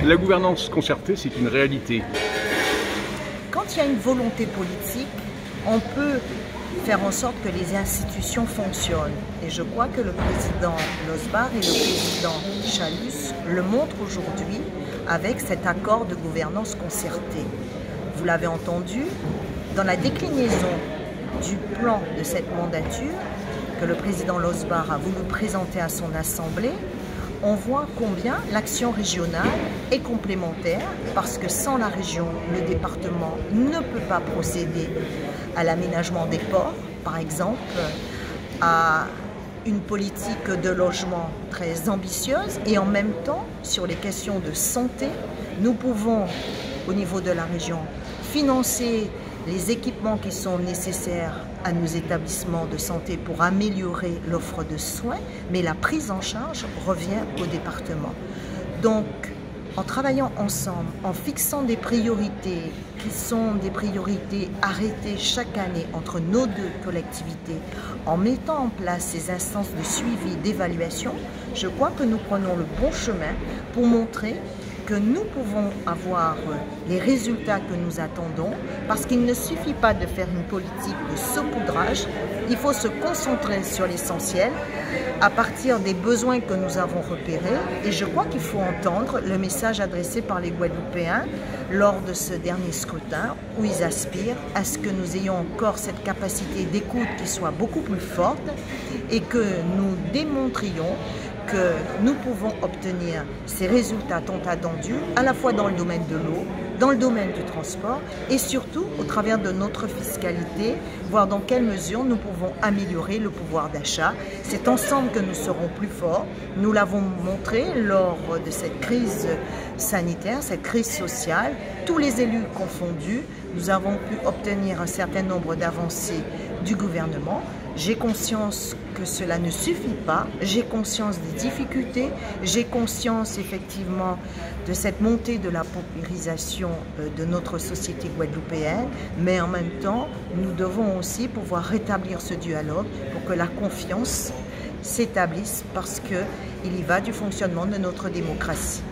La gouvernance concertée, c'est une réalité. Quand il y a une volonté politique, on peut faire en sorte que les institutions fonctionnent. Et je crois que le président Losbar et le président Chalus le montrent aujourd'hui avec cet accord de gouvernance concertée. Vous l'avez entendu, dans la déclinaison du plan de cette mandature que le président Losbar a voulu présenter à son assemblée, on voit combien l'action régionale est complémentaire parce que sans la région, le département ne peut pas procéder à l'aménagement des ports, par exemple, à une politique de logement très ambitieuse et en même temps, sur les questions de santé, nous pouvons, au niveau de la région, financer les équipements qui sont nécessaires à nos établissements de santé pour améliorer l'offre de soins, mais la prise en charge revient au département. Donc, en travaillant ensemble, en fixant des priorités qui sont des priorités arrêtées chaque année entre nos deux collectivités, en mettant en place ces instances de suivi, d'évaluation, je crois que nous prenons le bon chemin pour montrer que nous pouvons avoir les résultats que nous attendons, parce qu'il ne suffit pas de faire une politique de saupoudrage, il faut se concentrer sur l'essentiel à partir des besoins que nous avons repérés, et je crois qu'il faut entendre le message adressé par les Guadeloupéens lors de ce dernier scrutin, où ils aspirent à ce que nous ayons encore cette capacité d'écoute qui soit beaucoup plus forte et que nous démontrions que nous pouvons obtenir ces résultats tant attendus, à la fois dans le domaine de l'eau, dans le domaine du transport et surtout au travers de notre fiscalité, voir dans quelle mesure nous pouvons améliorer le pouvoir d'achat. C'est ensemble que nous serons plus forts. Nous l'avons montré lors de cette crise sanitaire, cette crise sociale. Tous les élus confondus, nous avons pu obtenir un certain nombre d'avancées du gouvernement. J'ai conscience que cela ne suffit pas, j'ai conscience des difficultés, j'ai conscience effectivement de cette montée de la paupérisation de notre société guadeloupéenne, mais en même temps, nous devons aussi pouvoir rétablir ce dialogue pour que la confiance s'établisse parce qu'il y va du fonctionnement de notre démocratie.